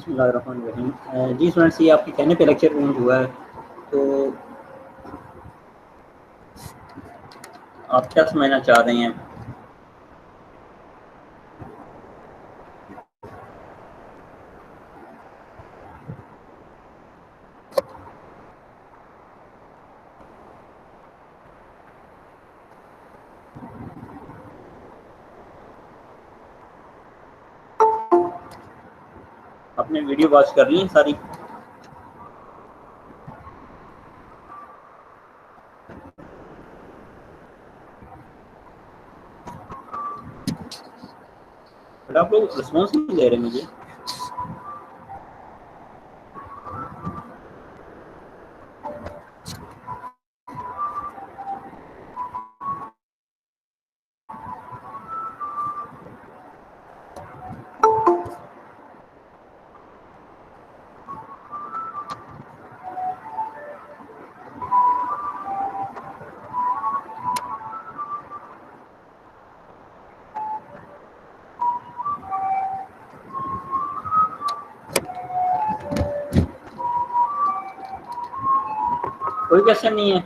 बिस्मिल्लाहिर्रहमानिर्रहीम। जी स्टूडेंट्स, ये आपके कहने पे लेक्चर अरेंज हुआ है, तो आप क्या समझना चाह रहे हैं? आपने वीडियो वॉच कर ली है सारी? बट आप लोग रिस्पॉन्स नहीं दे रहे मुझे। कोई क्वेश्चन नहीं है?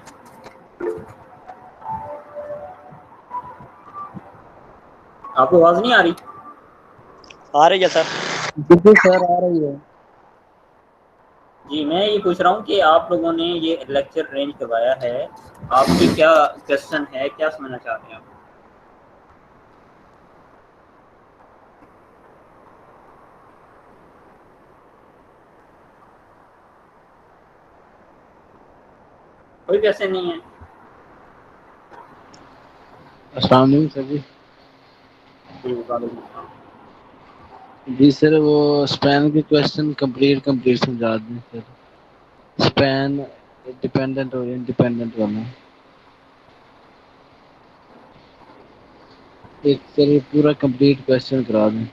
आपको आवाज नहीं आ रही? आ रही है सर। जी सर, आ रही है। जी, मैं ये पूछ रहा हूँ कि आप लोगों ने ये लेक्चर अरेंज करवाया है, आपकी क्या क्वेश्चन है, क्या समझना चाहते हैं आप? कोई क्वेश्चन नहीं है? अस्सलाम वालेकुम सर जी। जी वालेकुम सलाम। जी सर, वो स्पैन के क्वेश्चन कंप्लीट समझा दें सर। स्पैन डिपेंडेंट और इंडिपेंडेंट वाला एक सर ये पूरा कंप्लीट क्वेश्चन करा दें।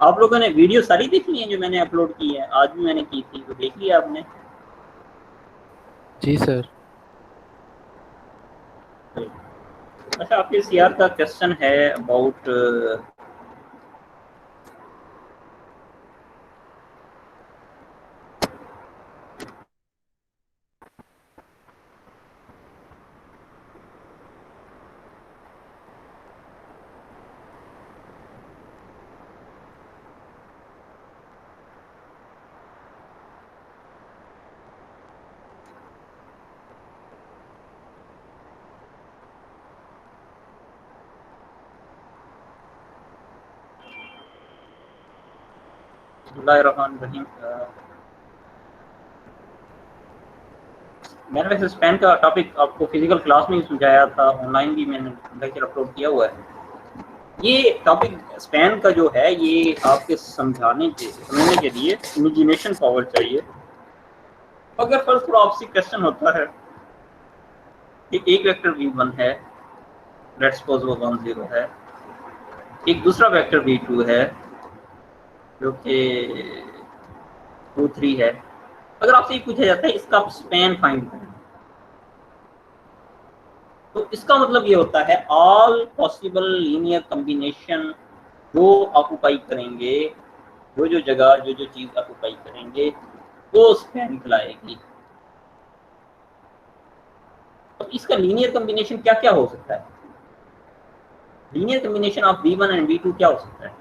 आप लोगों ने वीडियो सारी देख ली है जो मैंने अपलोड की है? आज भी मैंने की थी, तो देख लिया आपने? जी सर। अच्छा, आपके सीआर का क्वेश्चन है अबाउट बिस्मिल्लाहिर्रहमानिर्रहीम। मैंने वैसे स्पैन का टॉपिक आपको फिजिकल क्लास में ही समझाया था, ऑनलाइन भी मैंने लेक्चर अपलोड किया हुआ है। ये टॉपिक स्पैन का जो है, ये आपके समझने के लिए इमेजिनेशन पावर चाहिए। अगर फर्स्ट थोड़ा आपसे क्वेश्चन होता है कि एक वेक्टर v1 है, लेट्स सपोज वो 1 0 है, एक दूसरा वेक्टर v2 है जो कि 2 3 है। अगर आपसे ये पूछा जाता है इसका स्पैन फाइंड करें, तो इसका मतलब ये होता है ऑल पॉसिबल लीनियर कॉम्बिनेशन जो ऑक्युपाई करेंगे, जो जगह जो चीज ऑक्युपाई करेंगे, वो स्पैन कहलाएगी। तो इसका लीनियर कॉम्बिनेशन क्या क्या हो सकता है? Linear combination of v1 and v2 क्या हो सकता है?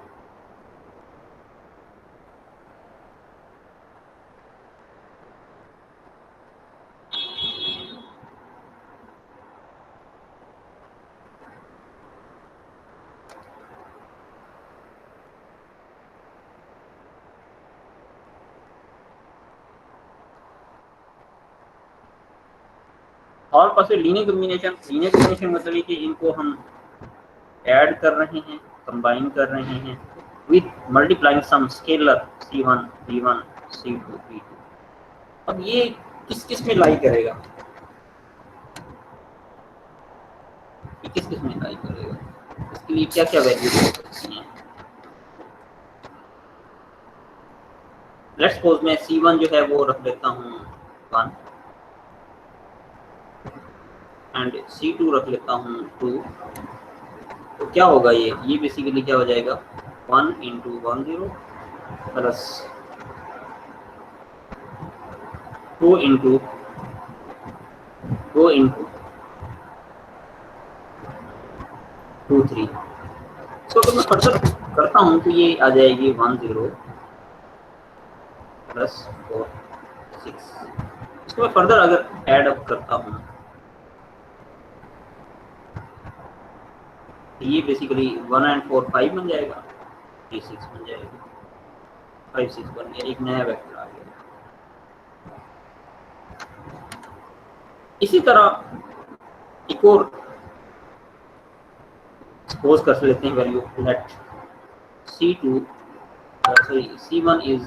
और पास लीनियर कॉम्बिनेशन मतलब है कि इनको हम ऐड कर रहे हैं, कंबाइन कर रहे हैं with multiplying some scalar c1 v1 c2 v2। अब ये किस किस में लाई करेगा? ये किस किस में लाई करेगा? इसके लिए क्या क्या वैल्यू हो सकती हैं? लेट्स सपोज मैं c1 जो है वो रख लेता हूँ 1, एंड C2 रख लेता हूँ 2, तो क्या होगा ये बेसिकली क्या हो जाएगा 1 × 1 0 प्लस 2 × 2 3। तो मैं फर्दर करता हूँ तो ये आ जाएगी 1 0 प्लस 4 6। इसको मैं फर्दर अगर ऐड अप करता हूँ ये बेसिकली 1 एंड 4 5 बन जाएगा, 3 6 बन जाएगा, 5 6 बन गया, एक नया वेक्टर आ गया। इसी तरह एक और सपोज कर लेते हैं value let C2 sorry C1 is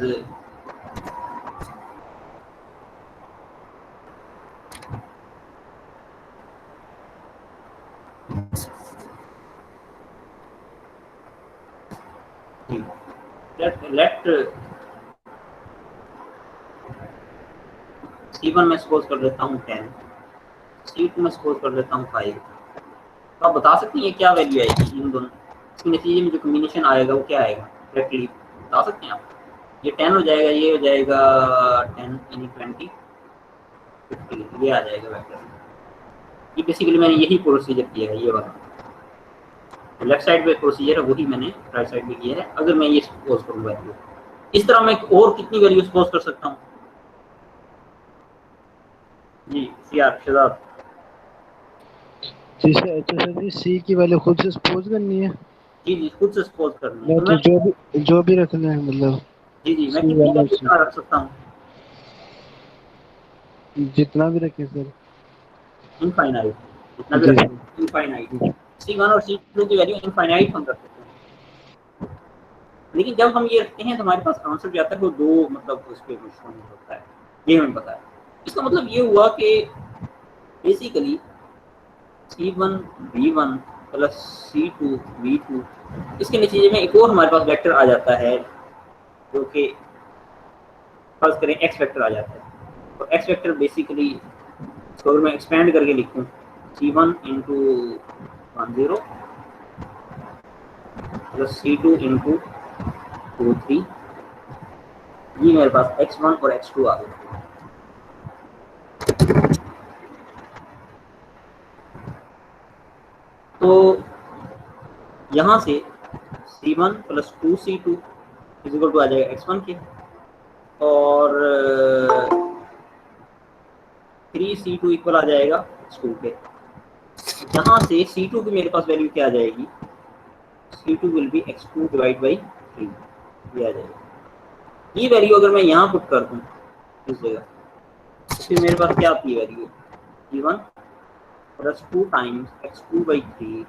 let C1 में सपोज कर लेता हूँ 10, C2 में सपोज कर लेता हूँ 5। तो आप बता सकते हैं ये क्या वैल्यू आएगी इन दोनों, इसके नतीजे में जो कॉम्बिनेशन आएगा वो क्या आएगा, डायरेक्टली बता सकते हैं आप। ये 10 हो जाएगा, ये हो जाएगा 10 यानी 20 50, ये आ जाएगा वेक्टर। ये बेसिकली मैंने यही प्रोसीजर किया है, ये वाला लेफ्ट साइड पे प्रोसीजर है वही मैंने राइट साइड में किया है। अगर मैं ये सपोज करूँ वैल्यू, इस तरह मैं और कितनी वैल्यू सपोज कर सकता हूँ जी शहजाद? जी सर जी सी की वैल्यू खुद से सपोज करनी है? जी खुद से सपोज करनी है। तो जो भी रखना है मतलब जी मैं कितनी वैल्यू रख सकता हूँ? जितना भी रखें सर, इनफाइनाइट, जितना भी रखें इनफाइनाइट। C1 और C2 की वैल्यू इनफाइनाइट हम रख सकते हैं, लेकिन जब हम ये रखते हैं तो हमारे पास आंसर जो आता है वो दो मतलब उस पे मिश्रण होता है, ये हमें पता है। इसका मतलब ये हुआ कि basically C1 V1 plus C2 V2, इसके नतीजे में एक और हमारे पास वेक्टर आ जाता है जो कि फर्ज करें x वेक्टर आ जाता है। तो x वेक्टर बेसिकली इसको अगर मैं एक्सपेंड करके लिखूं C1 × 1 0 प्लस C2 × 2 3, ये मेरे पास x1 और x2 आ गया। तो यहाँ से C1 plus 2C2 equal to आ जाएगा x1 के, और 3C2 इक्वल आ जाएगा x2 के। यहाँ से C2 की मेरे पास वैल्यू क्या आ जाएगी, C2 will be x2 divide by 3, ये आ जाएगा। ये वैल्यू अगर मैं यहाँ पुट कर दूँ इस जगह, फिर मेरे पास क्या आती है value C1 plus 2 times x2 by 3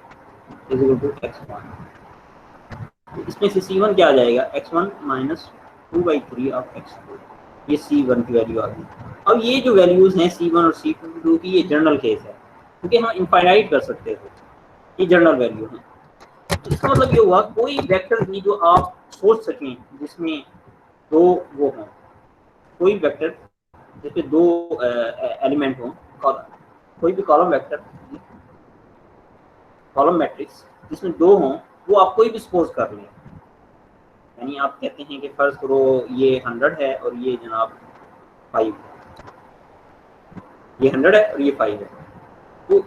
is equal to x1। इसमें से C1 क्या आ जाएगा, x1 minus 2 by 3 of x2, ये C1 की वैल्यू आ गई। अब ये जो वैल्यूज हैं C1 और C2 की, ये जनरल केस है क्योंकि हम इनफाइनाइट कर सकते थे, ये जनरल वैल्यू है। तो इसका मतलब ये हुआ कोई वेक्टर भी जो आप सोच सकें जिसमें दो वो हों, कोई वेक्टर जिसमें दो एलिमेंट हों, कोई भी कॉलम वेक्टर, कॉलम मैट्रिक्स जिसमें दो हों, वो आप कोई भी सपोज कर लें। यानी आप कहते हैं कि फर्ज करो ये 100 है और ये जनाब 5, ये 100 है और ये 5 है, तो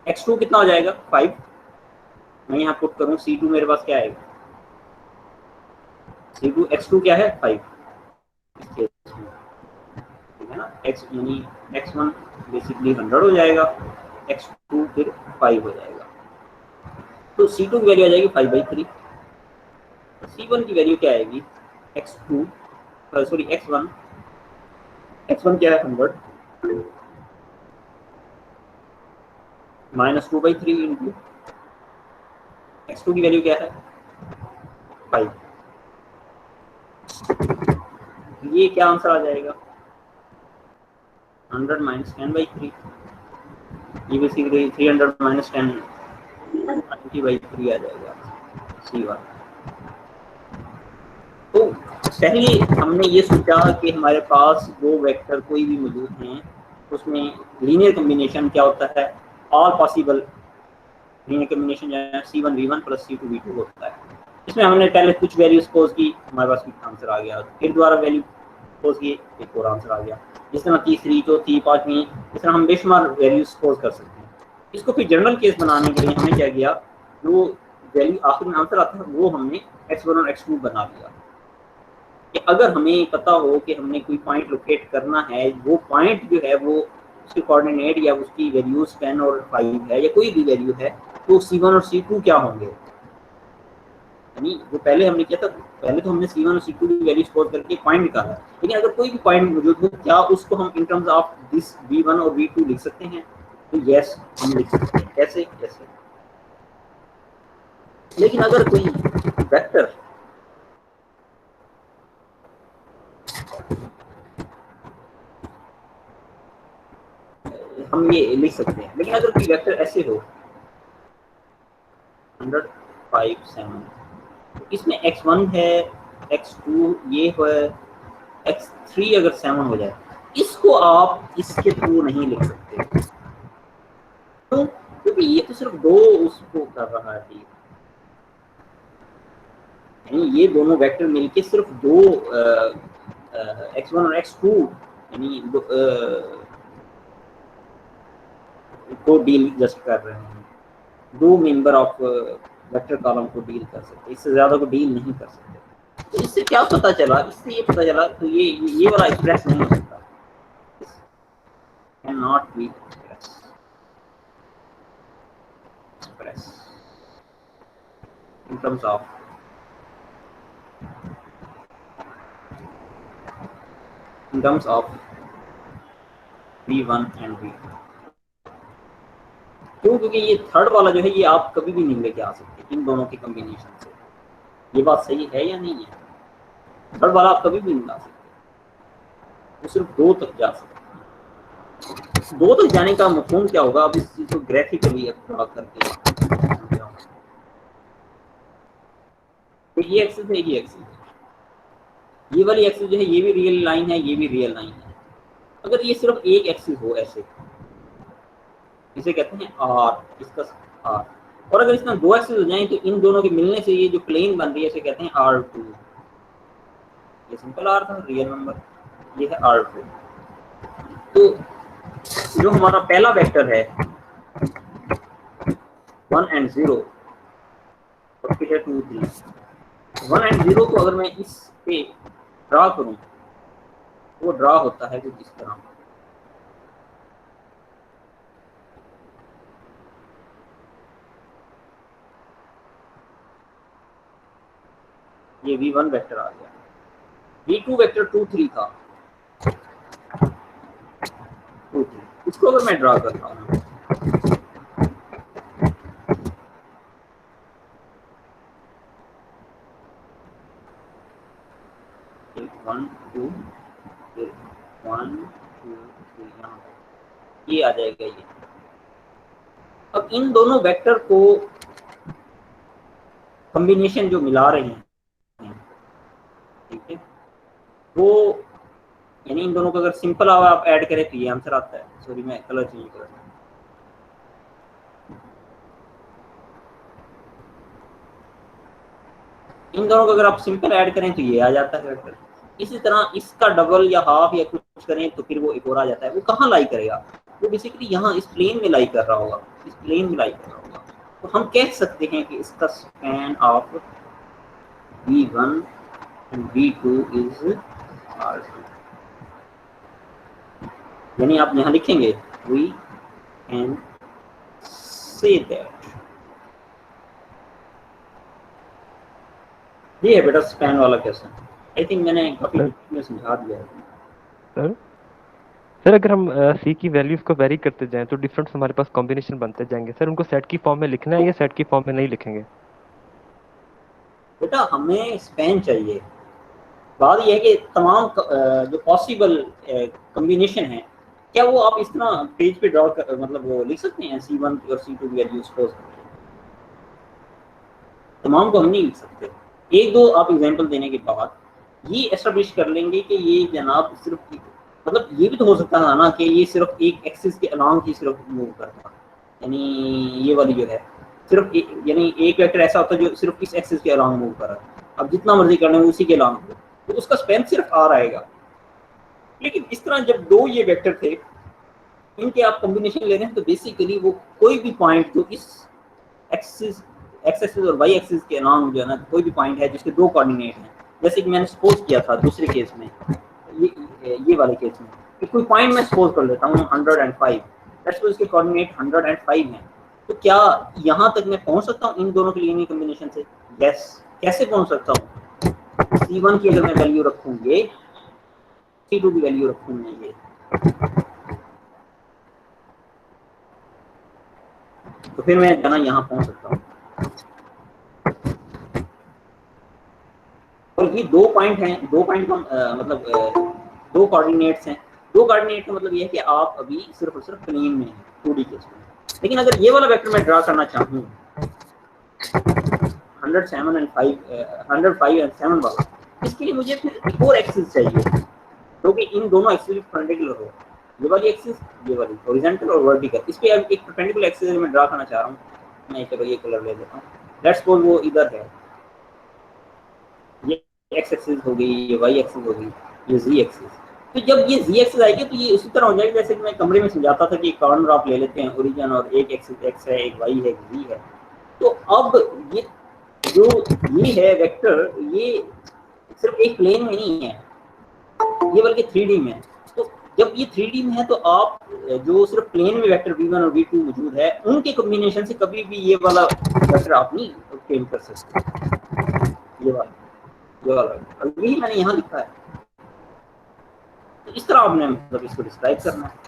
x2 कितना हो जाएगा 5। मैं यहाँ पुट करूँ C2 मेरे पास क्या आएगा, C2 x2 क्या है 5, ठीक है ना। x यानी x1 बेसिकली 100 हो जाएगा, x2 फिर 5 हो जाएगा, तो C2 की वैल्यू आ जाएगी 5/3। C1 की वैल्यू क्या आएगी x2 सॉरी x1 क्या है 100 माइनस 2/3 इंटू x2 की वैल्यू क्या है 5। ये क्या आंसर आ जाएगा 100 माइनस 10/3, ये बेसिकली 300 माइनस 10 90/3 आ जाएगा C1। तो पहले हमने ये सोचा कि हमारे पास दो वेक्टर कोई भी मौजूद हैं, उसमें लीनियर कॉम्बिनेशन क्या होता है, ऑल पॉसिबल लीनियर कॉम्बिनेशन जो है C1 V1 plus C2 V2 होता है। इसमें हमने पहले कुछ वैल्यू सपोज की, हमारे पास आंसर आ गया, फिर दोबारा वैल्यू सपोज की, एक और आंसर आ गया। जिस तरह तीसरी, चौथी, पांचवी, इस तरह हम बेशुमार वैल्यू सपोज कर सकते हैं। इसको फिर जनरल केस बनाने के लिए हमने क्या किया, जो वैल्यू आखिर में आंसर आता है वो हमने x1 और x2 बना लिया कि अगर हमें पता हो कि हमने कोई पॉइंट लोकेट करना है, वो पॉइंट जो है वो उसके कोऑर्डिनेट या उसकी वैल्यूज 10 और 5 है या कोई भी वैल्यू है, तो C1 और C2 क्या होंगे। यानी जो पहले हमने किया था, पहले तो हमने C1 और C2 की वैल्यू सपोज करके पॉइंट निकाला, लेकिन अगर कोई भी पॉइंट मौजूद हो, क्या उसको हम इन टर्म्स ऑफ दिस V1 और V2 लिख सकते हैं? तो यस, हम लिख सकते हैं। कैसे? कैसे? लेकिन अगर कोई वेक्टर हम ये लिख सकते हैं, लेकिन अगर कोई वेक्टर ऐसे हो 100 5 7, तो इसमें x1 है, x2 ये है, x3 अगर 7 हो जाए, इसको आप इसके थ्रू नहीं लिख सकते, तो क्योंकि ये तो सिर्फ दो उसको कर रहा है, यानी ये दोनों वेक्टर मिलके सिर्फ दो x1 और x2 यानी को डील जस्ट कर रहे हैं, दो मेंबर ऑफ वेक्टर कॉलम को डील कर सकते, इससे ज्यादा को डील नहीं कर सकते। तो इससे क्या पता चला? इससे ये पता चला तो ये वाला एक्सप्रेस नहीं हो सकता, can not be express in terms of V1 and V2। क्यों? क्योंकि ये थर्ड वाला जो है ये आप कभी भी नहीं लेके आ सकते इन दोनों के कॉम्बिनेशन से। ये बात सही है या नहीं है? थर्ड वाला आप कभी भी नहीं ला सकते, वो सिर्फ दो तक जा सकते। दो तक जाने का मफहूम क्या होगा? अब इस चीज को ग्राफिकली ड्रा करके, तो ये एक्सिस है, ये एक्सिस है, ये वाली एक्सिस जो है ये भी रियल लाइन है, ये भी रियल लाइन है। अगर ये सिर्फ एक एक्सिस हो ऐसे, इसे कहते हैं आर, इसका आर, और अगर इसमें दो एक्सिस हो जाएं तो इन दोनों के मिलने से ये जो प्लेन बन रही है इसे कहते हैं R2। ये सिंपल आर था, रियल नंबर, ये है R2। तो जो हमारा पहला वेक्टर है 1 and 0 और फिर है 2 3, 1 and 0 को अगर मैं इस पे ड्रा करूं, वो ड्रा होता है कुछ इस तरह। ये V1 वेक्टर आ गया, V2 वेक्टर 2 3 था, 2 3, इसको अगर मैं ड्रा करता हूँ, वन टू 1 2 3, ये आ जाएगा ये। अब इन दोनों वेक्टर को कॉम्बिनेशन जो मिला रहे हैं, ठीक है, वो यानी इन दोनों को अगर सिंपल आप ऐड करें तो ये आंसर आता है। सॉरी मैं कलर चेंज कर रहा हूं, इन दोनों को अगर आप सिंपल ऐड करें तो ये आ जाता है वेक्टर। इसी तरह इसका डबल या हाफ या कुछ करें तो फिर वो एक और आ जाता है। वो कहाँ लाई करेगा? वो बेसिकली यहाँ इस प्लेन में लाई कर रहा होगा, इस प्लेन में लाई कर रहा होगा। तो हम कह सकते हैं कि इसका span of V1 and V2 is R2। यानी आप यहाँ लिखेंगे we can say that। ये है बेटा स्पैन वाला क्वेश्चन। आई थिंक मैंने काफी में समझा दिया है। सर अगर हम C की वैल्यूज को वेरी करते जाएं तो डिफरेंट हमारे पास कॉम्बिनेशन बनते जाएंगे। सर उनको सेट की फॉर्म में लिखना है या सेट की फॉर्म में नहीं लिखेंगे? बेटा हमें स्पैन चाहिए। बात यह है कि तमाम जो पॉसिबल कॉम्बिनेशन है, क्या वो आप इस तरह पेज पे ड्रॉ कर मतलब वो लिख सकते हैं C1 और C2 की वैल्यूज सपोज करके? तमाम को हम नहीं लिख सकते। एक दो आप एग्जांपल देने के बाद ये एस्टैब्लिश कर लेंगे कि ये जनाब सिर्फ मतलब ये भी तो हो सकता है ना कि ये सिर्फ एक एक्सिस के अलॉन्ग ही सिर्फ मूव करता है। यानी ये वाली जो है सिर्फ यानी एक वेक्टर ऐसा होता है जो सिर्फ इस एक्सिस के अलॉन्ग मूव कर रहा है, अब जितना मर्जी करना है उसी के अलॉन्ग हो, तो उसका स्पैन सिर्फ आर आएगा। लेकिन इस तरह जब दो ये वेक्टर थे, इनके आप कॉम्बिनेशन ले रहे हैं, तो बेसिकली वो कोई भी पॉइंट जो इस एक्सिस एक्स एक्सिस और वाई एक्सिस के अलॉन्ग जो है ना, कोई भी पॉइंट है जिसके दो कोऑर्डिनेट हैं, जैसे कि मैंने सपोज किया था दूसरे केस में, ये वाले केस में कि कोई पॉइंट मैं सपोज कर लेता हूँ 105, लेट्स सपोज इसके कोऑर्डिनेट 105 हैं, तो क्या यहाँ तक मैं पहुँच सकता हूँ इन दोनों के लीनियर कॉम्बिनेशन से? यस। कैसे पहुँच सकता हूँ? C1 की अगर मैं वैल्यू रखूँ ये, C2 की वैल्यू रखूँ मैं ये, तो फिर मैं जाना यहाँ पहुँच सकता हूँ। और ये दो पॉइंट हैं, दो पॉइंट का मतलब दो कोऑर्डिनेट्स हैं। दो कोऑर्डिनेट का मतलब ये है कि आप अभी सिर्फ और सिर्फ प्लेन में हैं 2D केस में। लेकिन अगर ये वाला वेक्टर मैं ड्रा करना चाहूँ 107 एंड 5 105 एंड 7 वाला, इसके लिए मुझे फिर एक और एक्सिस चाहिए जो कि इन दोनों एक्सिस के परपेंडिकुलर हो। ये वाली एक्सिस, ये वाली हॉरिजॉन्टल और वर्टिकल, इस पे एक परपेंडिकुलर एक्सिस मैं ड्रा करना चाह रहा हूँ। मैं चलो ये कलर ले लेता हूँ, लेट्स सपोज वो इधर है, ये एक्स एक्सिस हो गई, ये वाई एक्सिस हो गई, ये जी एक्सिस। तो जब ये जी एक्सिस आएगी तो ये उसी तरह हो जाएगी जैसे कि मैं कमरे में समझाता था कि कॉर्नर आप ले लेते हैं ओरिजिन, और एक एक्सिस एक्स है, एक वाई है, एक जी है। तो अब ये जो ये है वेक्टर, ये सिर्फ एक प्लेन में नहीं है, ये बल्कि 3D में है। तो जब ये 3D में है तो आप जो सिर्फ प्लेन में वेक्टर v1 और v2 मौजूद है, उनके कॉम्बिनेशन से कभी भी ये वाला वेक्टर आप नहीं ऑब्टेन कर सकते। ये वाला यही मैंने यहाँ लिखा है। तो इस तरह आपने मतलब इसको डिस्क्राइब करना है।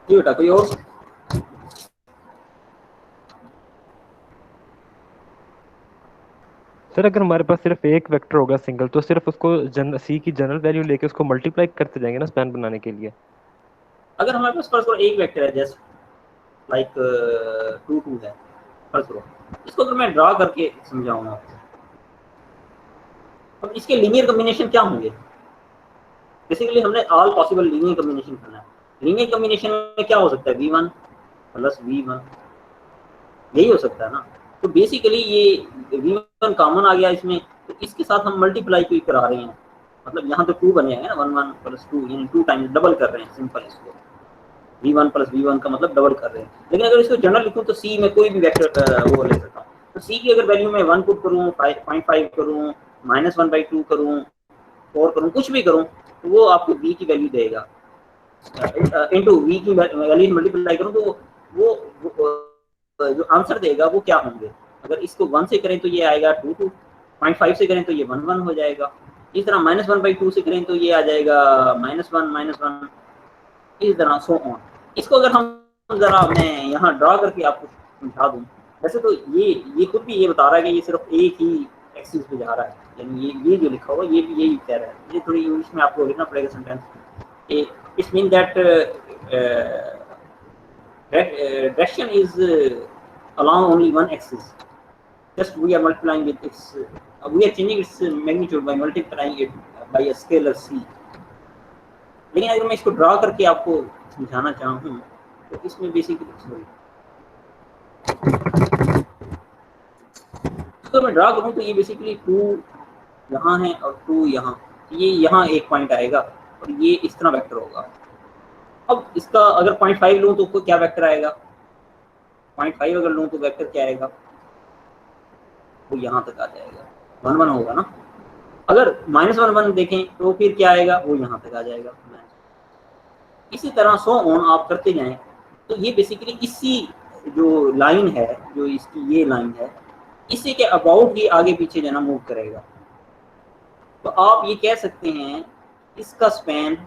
जी बेटा, कोई और? सर अगर हमारे पास सिर्फ एक वेक्टर होगा सिंगल, तो सिर्फ उसको सी की जनरल वैल्यू लेके उसको मल्टीप्लाई करते जाएंगे ना स्पैन बनाने के लिए। अगर हमारे पास फर्स्ट एक वेक्टर है जस्ट लाइक 2 2 है, फर्स्ट रो, इसको अगर मैं ड्रा करके समझाऊंगा आपको, अब इसके लीनियर कॉम्बिनेशन क्या होंगे? बेसिकली हमने ऑल पॉसिबल लीनियर कॉम्बिनेशन करना है। लीनियर कॉम्बिनेशन में क्या हो सकता है? v1 प्लस v1, यही हो सकता है ना। तो बेसिकली ये v1 कॉमन आ गया इसमें, तो इसके साथ हम मल्टीप्लाई क्यों करा रहे हैं? मतलब यहाँ तो 2 बने हैं ना, 1 1 प्लस 2, यानी 2 टाइम्स डबल कर रहे हैं सिंपल इसको। v1 प्लस v1 का मतलब डबल कर रहे हैं। लेकिन अगर इसको जनरल लिखूँ तो c में कोई भी वेक्टर वो ले सकता हूँ। तो c की अगर वैल्यू मैं 1 पुट करूँ, 5.5 करूँ, -1/2 करूँ, 4 करूँ, कुछ भी करूँ, तो वो आपको v की वैल्यू देगा। इनटू v की वैल्यू मल्टीप्लाई करूँ तो वो जो आंसर देगा वो क्या होंगे? अगर इसको 1 से करें तो ये आएगा 2 2, 0.5 से करें तो ये 1 1 हो जाएगा। इस तरह -1/2 से करें तो ये आ जाएगा -1 -1, इस तरह सो ऑन। इसको अगर हम जरा मैं यहाँ ड्रा करके आपको समझा दूँ, वैसे तो ये खुद भी ये बता रहा है कि ये सिर्फ एक ही एक्सिस पे जा रहा है, यानी ये जो लिखा हुआ ये भी यही कह रहा है। ये थोड़ी इंग्लिश में आपको लिखना पड़ेगा sentence. It mean that direction is along only one axis, just we are multiplying with its we are changing its magnitude by multiplying it by a scalar c। लेकिन अगर मैं इसको ड्रा करके आपको समझाना चाहूँ तो इसमें बेसिकली इसको मैं ड्रा करूँ तो ये बेसिकली 2 यहाँ है और 2 यहाँ, ये यहाँ एक पॉइंट आएगा और ये इस तरह वेक्टर होगा। अब इसका अगर 0.5 लूँ तो क्या वेक्टर आएगा? 0.5 अगर लूँ तो वेक्टर क्या आएगा? वो यहाँ तक आ जाएगा, 1 1 होगा ना। अगर -1 1 देखें तो फिर क्या आएगा? वो यहाँ तक आ जाएगा। इसी तरह सो ऑन आप करते जाएं। तो ये बेसिकली इसी जो लाइन है, जो इसकी ये लाइन है, इसी के अबाउट ही आगे पीछे जाना मूव करेगा। तो आप ये कह सकते हैं इसका स्पैन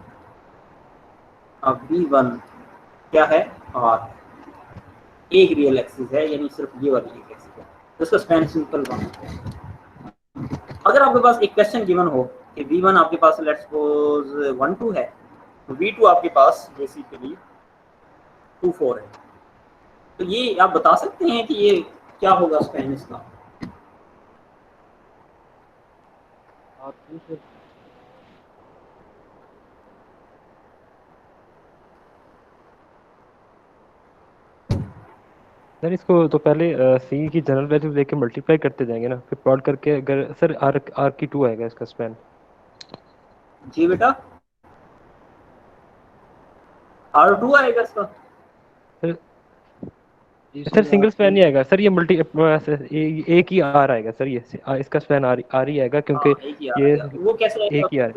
अब v1 क्या है? r है, एक रियल एक्सिस है, यानी सिर्फ ये वाली एक एक्सिस है, तो इसका स्पैन सिंपल 1 है। अगर आपके पास एक क्वेश्चन गिवन हो कि v1 आपके पास लेट्स सपोज 1 2 है, तो v2 आपके पास बेसिकली 2 4 है, तो ये आप बता सकते हैं कि ये क्या होगा स्पैन इसका? सर इसको तो पहले सी की जनरल वैल्यू लेके मल्टीप्लाई करते जाएंगे ना, फिर प्लॉट करके अगर सर आर की 2 आएगा इसका स्पैन। जी बेटा, R2 आएगा इसका। Sir ji sir sir single span R2। नहीं आएगा सर, ये मल्टी एक ही आर आएगा सर, ये इसका स्पैन आर ही आएगा हाँ, क्योंकि एक ही आ ये आएगा। वो कैसे आएगा? एक ही आर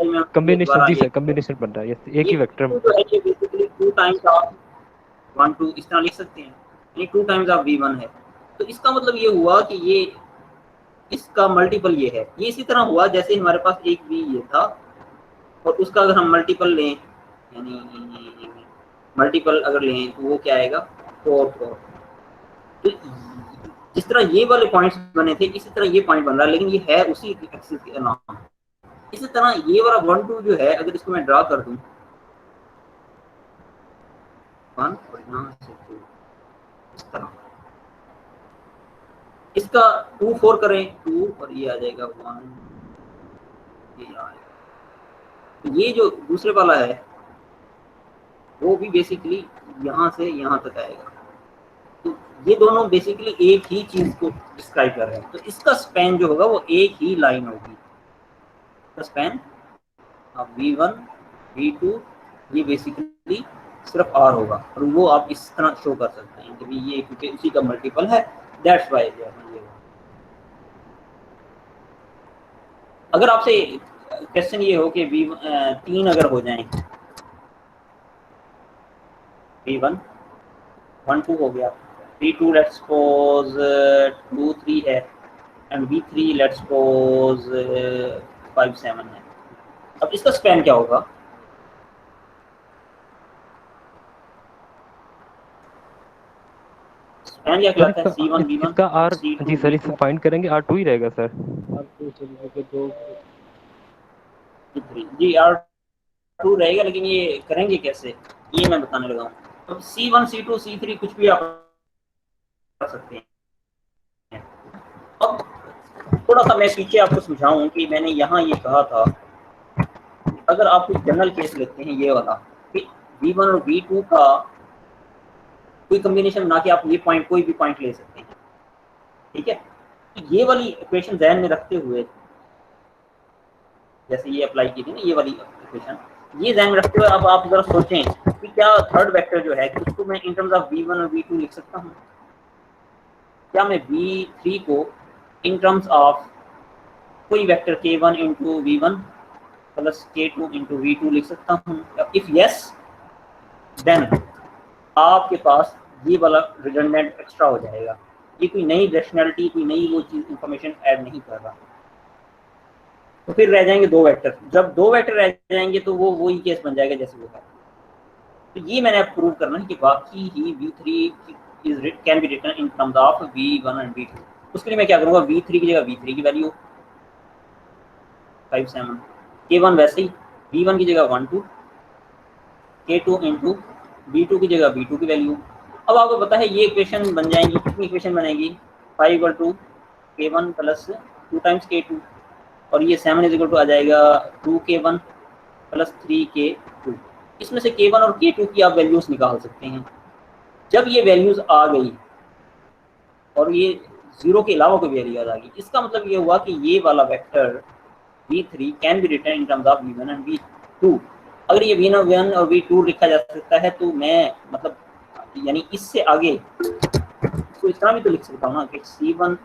मैं कम्बिनेशन, दोबारा जी ये सर कम्बिनेशन बन रहा है, ये एक ये ही वेक्टर। V2 जो है ये बेसिकली 2 टाइम्स ऑफ 1 2 इस तरह लिख सकते हैं, यानी 2 टाइम्स ऑफ V1 है। तो इसका मतलब ये हुआ कि ये इसका मल्टीपल ये है। ये इसी तरह हुआ जैसे हमारे पास एक V ये था और उसका अगर हम मल्टीपल लें, यानी मल्टीपल अगर लें तो वो क्या आएगा? 4 4। तो जिस तरह ये वाले पॉइंट्स बने थे इसी तरह ये पॉइंट बन रहा है, लेकिन ये है उसी एक्सिस के अलावा। इसी तरह ये वाला 1 2 जो है अगर इसको मैं ड्रा कर दूं 1 और यहाँ से 2 इस तरह, इसका 2 4 करें 2 और ये आ जाएगा 1, ये आएगा। तो ये जो दूसरे वाला है वो भी बेसिकली यहाँ से यहाँ तक आएगा। तो ये दोनों बेसिकली एक ही चीज को डिस्क्राइब कर रहे हैं। तो इसका स्पैन जो होगा वो एक ही लाइन होगी। इसका स्पैन अब V1 V2 ये बेसिकली सिर्फ R होगा और वो आप इस तरह शो कर सकते हैं कि ये क्योंकि उसी का मल्टीपल है, दैट्स व्हाई ये। अगर आपसे क्वेश्चन ये हो कि तीन अगर हो जाएं, V1 1 2 हो गया, V2 लेट्स सपोज 2 3 है एंड V3 लेट्स सपोज 5 7 है। अब इसका स्पैन क्या होगा? स्पैन क्या कहलाता है? C1 V1 इसका आर, C2 जी सर इसे V2 फाइंड करेंगे R2 ही रहेगा सर। R2 चलिए कि 2 V3 जी R2 रहेगा, लेकिन ये करेंगे कैसे ये मैं बताने लगा हूँ। अब C1 C2 C3 कुछ भी आप कर सकते हैं। अब थोड़ा सा मैं पीछे आपको समझाऊं कि मैंने यहाँ ये कहा था अगर आप कुछ जनरल केस लेते हैं ये वाला कि V1 और V2 का कोई कॉम्बिनेशन ना कि आप ये पॉइंट कोई भी पॉइंट ले सकते हैं, ठीक है। ये वाली इक्वेशन ध्यान में रखते हुए जैसे ये अप्लाई की थी ना ये वाली इक्वेशन, ये ध्यान में रखते हुए अब आप जरा सोचें कि क्या थर्ड वेक्टर जो है उसको मैं इन टर्म्स ऑफ V1 और V2 लिख सकता हूँ? क्या मैं V3 को इन टर्म्स ऑफ कोई vector K1 into V1 plus K2 into V2 लिख सकता हूँ? इफ यस देन आपके पास ये वाला रिडंडेंट एक्स्ट्रा हो जाएगा। ये कोई नई रैशनैलिटी कोई नई वो चीज इंफॉर्मेशन ऐड नहीं कर रहा। तो फिर रह जाएंगे दो वेक्टर। जब दो वेक्टर रह जाएंगे तो वो वही केस बन जाएगा जैसे वो है। तो ये मैंने अब प्रूव करना है कि बाकी ही V3 is can be written in terms of V1 and V2। उसके लिए मैं क्या करूँगा, V3 की जगह V3 की वैल्यू 5 7, K1 वैसे ही V1 की जगह 1 2, K2 इंटू V2 की जगह V2 की वैल्यू। अब आपको पता है ये इक्वेशन बन जाएंगी, कितनी इक्वेशन बनेगी 5 equal to K1 plus 2 times K2 और ये 7 इज इक्वल टू आ जाएगा 2K1 प्लस 3K2। इसमें से K1 और K2 की आप वैल्यूज निकाल सकते हैं। जब ये वैल्यूज आ गई और ये जीरो के अलावा कोई वैल्यू आ गई, इसका मतलब ये हुआ कि ये वाला vector V3 can be written in terms of V1 and V2। अगर ये V1 और V2 लिखा जा सकता है तो मैं मतलब यानी इससे आगे तो इस तरह भी तो लिख सकता हूँ ना कि C1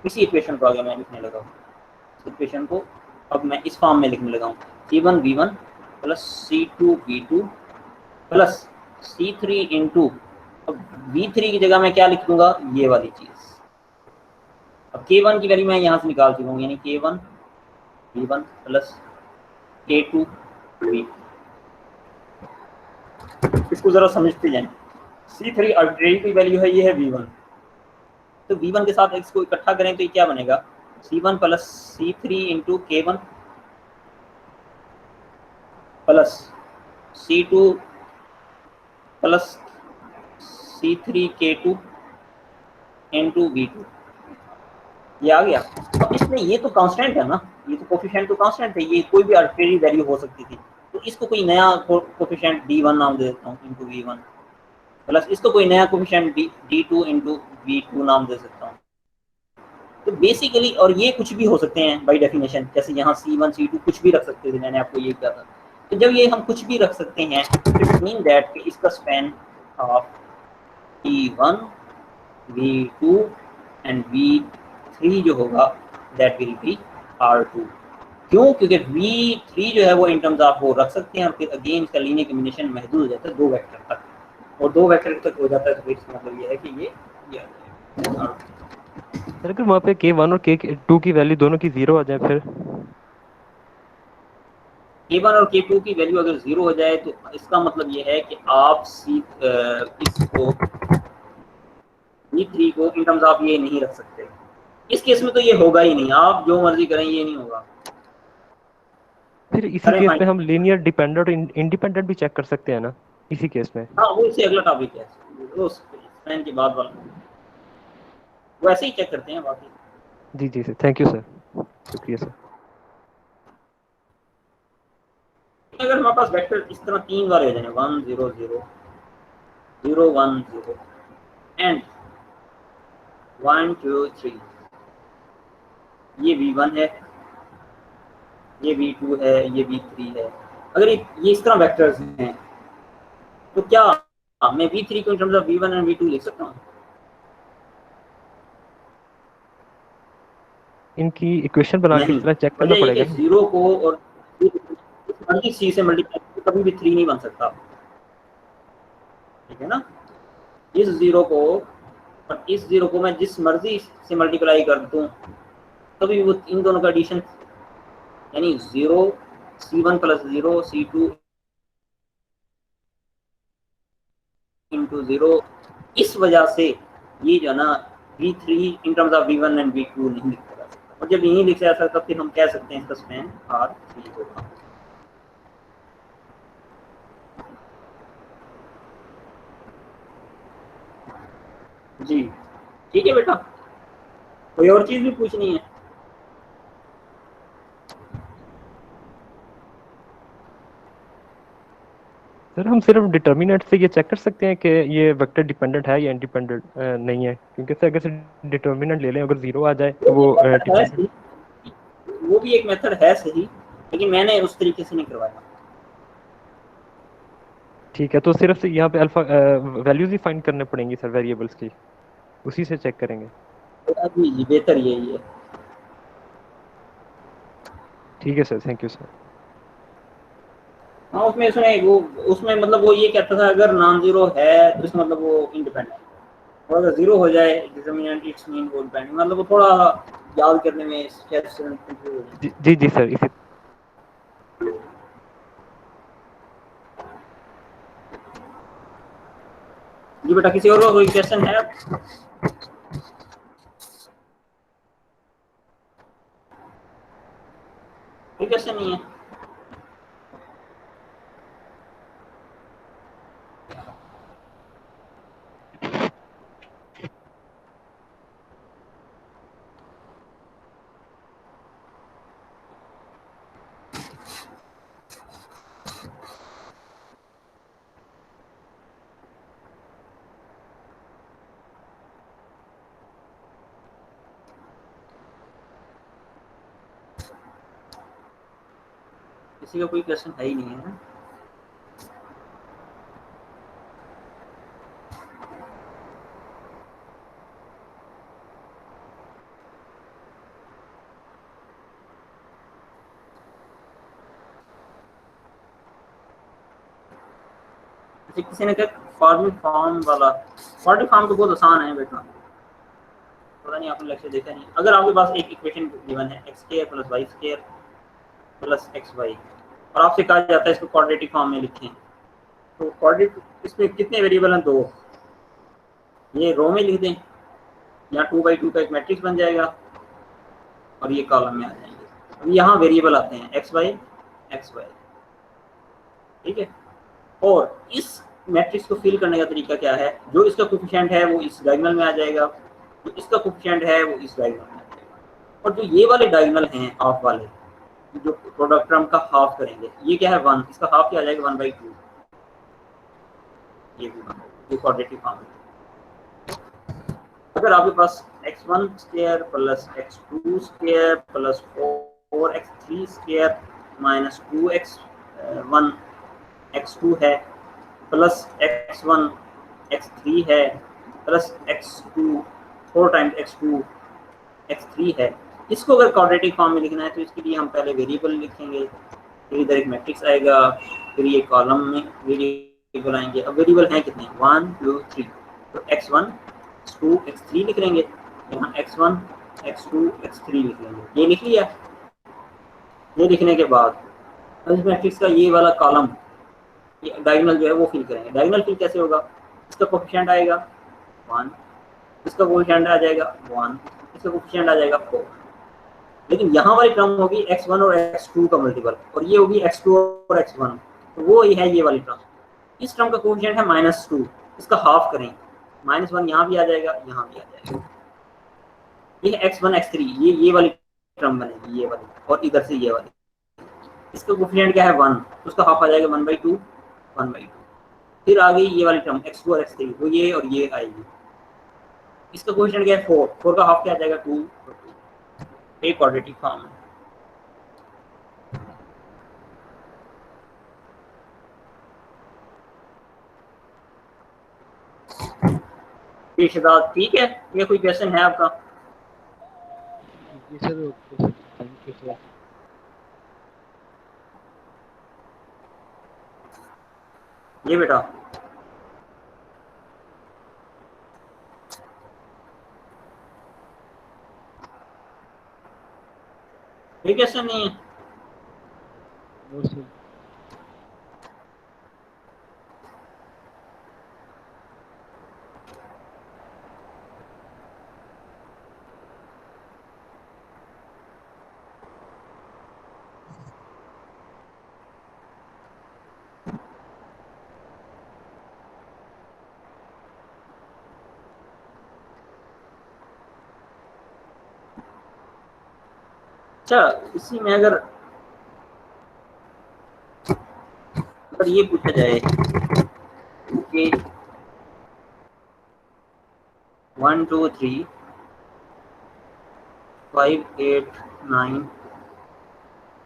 इसी इक्वेशन को आगे मैं लिखने लगा हूँ। इक्वेशन को अब मैं इस फॉर्म में लिखने लगा हूँ C1 V1 plus C2 V2 plus C3 into अब V3 की जगह मैं क्या लिख दूंगा ये वाली चीज। अब K1 की वैल्यू मैं यहाँ से निकाल चुका हूँ यानी K1 V1 plus K2 V। इसको जरा समझते जाएं। C3 आर्बिट्रेरी की वैल्यू है, ये है V1। तो V1 के साथ इसको इकट्ठा करें तो ये क्या बनेगा C1 plus C3 into K1 plus C2 plus C3 K2 into V2। ये आ गया। अब इसमें ये तो कांस्टेंट है ना, ये तो कोफिशिएंट तो कांस्टेंट है, ये कोई भी आर्बिट्रेरी वैल्यू हो सकती थी। तो इसको कोई नया कोफिशिएंट D1 नाम दे देता हूँ इंटू V1 प्लस इसको कोई नया कोफिशिएंट D2 इंटू V2 नाम दे सकता हूँ। तो बेसिकली, और ये कुछ भी हो सकते हैं बाय डेफिनेशन, जैसे यहाँ C1 C2 कुछ भी रख सकते थे, मैंने आपको ये कहा था। तो जब ये हम कुछ भी रख सकते हैं, इट मीन दैट कि इसका span of V1 V2 and V3 जो होगा दैट विल बी R2। क्यों? क्योंकि V3 जो है वो इन टर्म्स आप वो रख सकते हैं और फिर अगेन इसका लीनियर कॉम्बिनेशन महदूद हो जाता है 2 वेक्टर तक, और 2 वेक्टर तक हो जाता है, तो फिर इसका मतलब ये है कि ये आ जाएगा R2। सर अगर वहाँ पे K1 और K2 की वैल्यू दोनों की 0 आ जाए फिर? K1 और K2 की वैल्यू अगर 0 हो जाए तो इसका मतलब ये है कि आप इसको V3 को इन टर्म्स आप ये नहीं रख सकते। इस केस में तो ये होगा ही नहीं, आप जो मर्जी करें ये नहीं होगा। फिर इसी करें केस फाइन। में हम लीनियर डिपेंडेंट और इंडिपेंडेंट भी चेक कर सकते हैं ना इसी केस में? हाँ, वो इससे अगला टॉपिक है, वो स्पैन के बाद वाला, वो ऐसे ही चेक करते हैं बाकी। जी जी सर, थैंक यू सर, शुक्रिया सर। अगर हमारे पास वेक्टर इस तरह 3 बार हो जाए 1 0 0 0 1 0 एंड 1 2 3, ये V1 है, ये V2 है, ये V3 है, अगर ये इस तरह वेक्टर्स हैं तो क्या मैं V3 को इन terms of V1 and V2 लिख सकता हूँ? इनकी इक्वेशन बना के नहीं, इस तरह चेक करना वजह ये पड़ेगा कि ना? 0 को और मल्टी C से मल्टीप्लाई कभी भी 3 नहीं बन सकता, ठीक है ना? इस 0 को और इस 0 को मैं जिस मर्जी से मल्टीप्लाई कर दूं तभी वो इन दोनों का एडिशन, यानी 0 C1 प्लस 0 C2 इंटू 0, इस वजह से ये जो है ना V3 in terms of V1 and V2 नहीं लिखा जा सकता, और जब नहीं लिखा जा सकता फिर हम कह सकते हैं इसका स्पैन R3 होगा। जी ठीक है बेटा, कोई और चीज भी पूछनी है? सर हम सिर्फ डिटर्मिनेंट से ये चेक कर सकते हैं कि ये वेक्टर डिपेंडेंट है या इंडिपेंडेंट नहीं है, क्योंकि सर अगर से डिटर्मिनेंट ले लें अगर 0 आ जाए तो वो है डिपेंडेंट। सही, वो भी एक मेथड है सही, लेकिन मैंने उस तरीके से नहीं करवाया। ठीक है, तो सिर्फ से यहाँ पे अल्फा वैल्यूज ही फाइंड करने पड़ेंगी सर वेरिएबल्स की, उसी से चेक करेंगे? जी जी, बेहतर यही है। ठीक है सर, थैंक यू सर। हाँ, उसमें मतलब वो ये कहता था अगर नॉन जीरो है तो इसका मतलब वो इंडिपेंडेंट, और अगर जीरो हो जाए डिटरमिनेंट इट्स मीन वो डिपेंडेंट, मतलब वो थोड़ा याद करने में जी जी सर, इसी जी बेटा, किसी और का कोई क्वेश्चन है? कोई क्वेश्चन नहीं है? किसी का कोई क्वेश्चन है ही नहीं है? किसी ने कहा फॉर्म वाला, फॉर्म तो बहुत आसान है बेटा, पता नहीं आपने लेक्चर देखा नहीं। अगर आपके पास एक इक्वेशन गिवन है x² plus y² plus xy, और आपसे कहा जाता है इसको क्वाड्रेटिक फॉर्म में लिखें, तो क्वाड्रेटिक इसमें कितने वेरिएबल हैं? 2। ये रो में लिख दें, या 2×2 का एक मैट्रिक्स बन जाएगा और ये कॉलम में आ जाएंगे। अब यहाँ वेरिएबल आते हैं xy, ठीक है। और इस मैट्रिक्स को फिल करने का तरीका क्या है? जो इसका कोफिशिएंट है वो इस डायगोनल में आ जाएगा, जो इसका कोफिशिएंट है वो इस डायगोनल में आ जाएगा, और जो ये वाले डायगोनल हैं हाफ वाले, जो प्रोडक्ट टर्म का हाफ करेंगे, ये क्या है 1, इसका हाफ क्या आ जाएगा 1/2, ये भी 1। ये क्वाड्रेटिक फॉर्म है। अगर आपके पास x1 square plus x2 square plus 4x3 square minus 2x1 x2 है प्लस x1 x3 है plus x2 4 times x2 x3 है, इसको अगर क्वाड्रेटिक फॉर्म में लिखना है तो इसके लिए हम पहले वेरिएबल लिखेंगे, फिर इधर एक मैट्रिक्स आएगा, फिर ये कॉलम में वेरिएबल आएंगे। अब वेरिएबल हैं कितने 1 2 3, तो x1 x2 x3 लिख लेंगे, यहाँ x1 x2 x3 लिख लेंगे। ये लिख लिया। ये लिखने के बाद इस मैट्रिक्स का ये वाला कॉलम डायगोनल जो है वो फिल करेंगे। डायगोनल फिल कैसे होगा, इसका कोएफिशिएंट आएगा 1, इसका कोएफिशिएंट आ जाएगा 1, इसका कोएफिशिएंट आ जाएगा 4, लेकिन यहाँ वाली टर्म होगी x1 और x2 का मल्टीपल और ये होगी x2 और x1, तो वो ही है ये वाली टर्म। इस टर्म का कोएफिशिएंट है -2, इसका हाफ करें, -1 यहाँ भी आ जाएगा, यहाँ भी आ जाएगा। ये x1 x3 ये वाली टर्म बनेगी, ये वाली, और इधर से ये वाली। इसका कोएफिशिएंट क्या है 1, तो उसका हाफ आ जाएगा 1/2 1/2। फिर आ गई ये वाली टर्म x2 और x3, वो ये और ये आएगी। इसका कोएफिशिएंट क्या है 4 का हाफ क्या आ जाएगा 2 और 2। एक क्वाड्रेटिक फॉर्म है। इर्शाद ठीक है, ये कोई क्वेश्चन है आपका? जी sir, okay sir, thank you sir. ये बेटा ये क्वेश्चन नहीं है। No sir. अच्छा, इसी में अगर ये पूछा जाए कि 1 2 3 5 8 9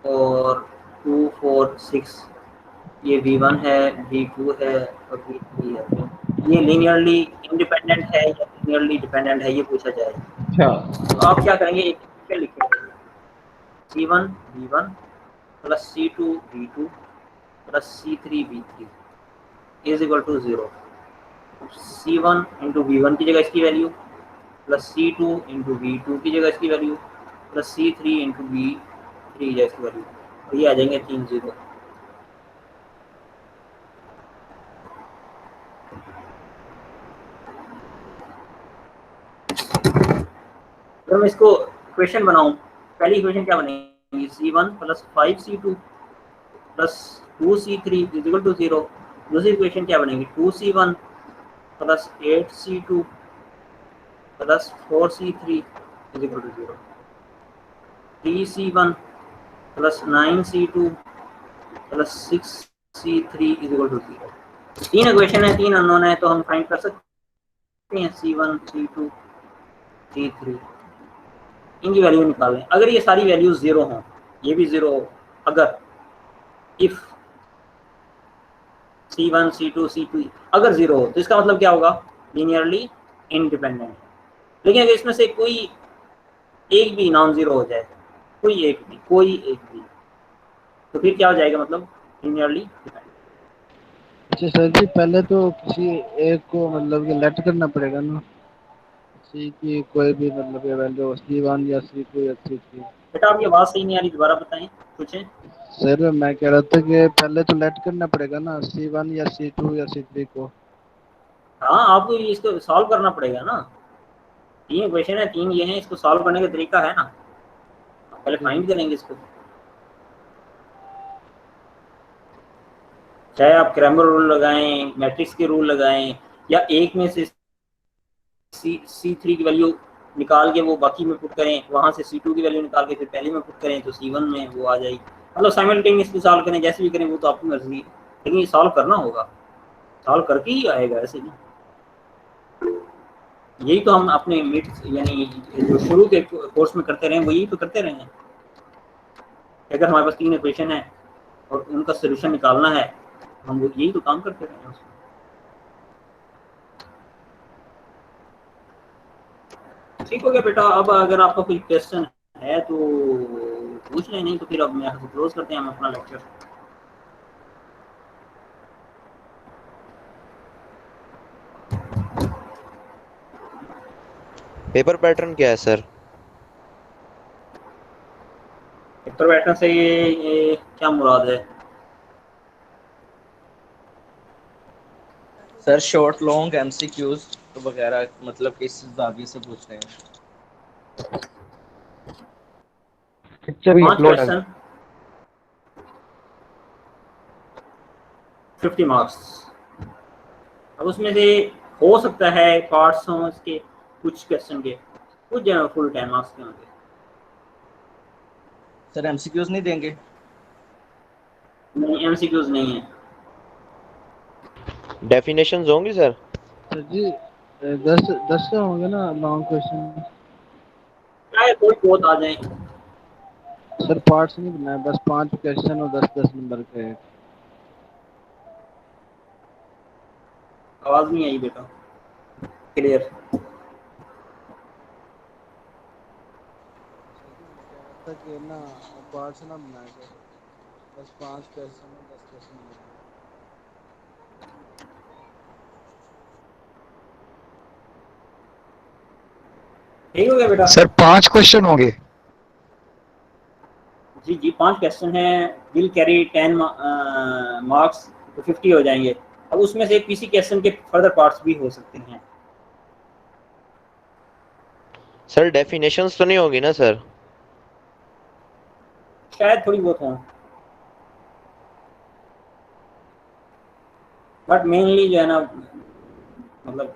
और 2 4 6 ये V1 है, V2 है और V3 है, ये लीनियरली इंडिपेंडेंट है या लीनियरली डिपेंडेंट है, ये पूछा जाए। अच्छा, तो आप क्या करेंगे, एक पे लिखेंगे C1 V1 plus C2 V2 plus C3 V3 is equal to 0। C1 into V1 की जगह इसकी value plus C2 into V2 की जगह इसकी value plus C3 into V3 की जगह इसकी वैल्यू, तो ये आ जाएंगे 3 0। अगर मैं इसको इक्वेशन बनाऊं, पहली इक्वेशन क्या बनेगी C1 plus 5C2 plus 2C3 is equal to 0। दूसरी इक्वेशन क्या बनेगी 2C1 plus 8C2 plus 4C3 is equal to 0। 3C1 plus 9C2 plus 6C3 is equal to 0। तीन इक्वेशन है, तीन अननोन है, तो हम फाइंड कर सकते हैं C1 C2 C3, इनकी वैल्यू निकालें। अगर ये सारी वैल्यूज 0 हों, ये भी 0 हो, अगर इफ C1 C2 C2 अगर 0 हो तो इसका मतलब क्या होगा, लीनियरली इंडिपेंडेंट। लेकिन अगर इसमें से कोई एक भी नॉन जीरो हो जाए, कोई एक भी, तो फिर क्या हो जाएगा, मतलब लीनियरली डिपेंडेंट। अच्छा सर जी, पहले तो किसी एक को मतलब कि लेट करना पड़ेगा ना, सी की कोई भी मतलब ये वैल्यू C1 या C2 या C3। बेटा आपकी आवाज़ सही नहीं आ रही, दोबारा बताएं, पूछें। सर मैं कह रहा था कि पहले तो लेट करना पड़ेगा ना C1 या C2 या C3 को। हाँ, आपको इसको सॉल्व करना पड़ेगा ना, तीन क्वेश्चन है, तीन ये हैं, इसको सॉल्व करने का तरीका है ना, पहले फाइंड करेंगे इसको। चाहे आप क्रैमर रूल लगाएं, मैट्रिक्स के रूल लगाएं, या एक में से C3 की वैल्यू निकाल के वो बाकी में पुट करें, वहां से C2 की वैल्यू निकाल के फिर पहले में पुट करें तो C1 में वो आ जाएगी। मतलब साइमल्टेनियसली सॉल्व करें, जैसे भी करें वो तो आपकी मर्जी, लेकिन ये सॉल्व करना होगा, सॉल्व करके ही आएगा, ऐसे नहीं। यही तो हम अपने मिड यानी जो शुरू के कोर्स में करते रहे वही तो करते रहे हैं। अगर हमारे पास 3 इक्वेशन है और उनका सोल्यूशन निकालना है, हम वो यही तो काम करते रहे हैं उसमें। ठीक हो गया बेटा। अब अगर आपका कोई क्वेश्चन है तो पूछ लें, नहीं तो फिर अब मैं क्लोज करते हैं हम अपना लेक्चर। पेपर पैटर्न क्या है सर? पेपर पैटर्न से ये क्या मुराद है? सर शॉर्ट लॉन्ग एमसीक्यूज वगैरह मतलब किस जाविये से पूछ रहे हैं? पिक्चर भी 5 अपलोड है। Question 50 marks. अब उसमें से हो सकता है पार्ट्स हों इसके, कुछ क्वेश्चन के, कुछ जो फुल 10 मार्क्स के होंगे। सर एमसीक्यूज नहीं देंगे? नहीं, एमसीक्यूज नहीं है। डेफिनेशंस होंगी सर? सर जी 10 से होंगे ना लॉन्ग क्वेश्चन। चाहे कोई बहुत आ जाए। सर पार्ट्स नहीं बनाए, बस 5 क्वेश्चन और 10-10 नंबर के। आवाज नहीं आई बेटा क्लियर। सर जी मैं कह रहा था कि ना पार्ट्स ना बनाए कर, बस 5 क्वेश्चन और 10-10 नंबर के। ठीक हो गया बेटा। सर 5 क्वेश्चन होंगे? जी जी 5 क्वेश्चन हैं, विल कैरी 10 मार्क्स, तो 50 हो जाएंगे। अब उसमें से किसी क्वेश्चन के फर्दर पार्ट्स भी हो सकते हैं। सर डेफिनेशंस तो नहीं होगी ना सर? शायद थोड़ी बहुत हों, बट मेनली जो है ना मतलब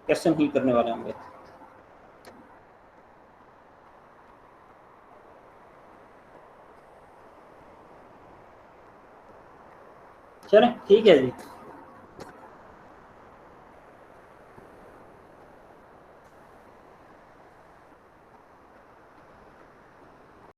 क्वेश्चन ही करने वाले होंगे। चलें ठीक है जी।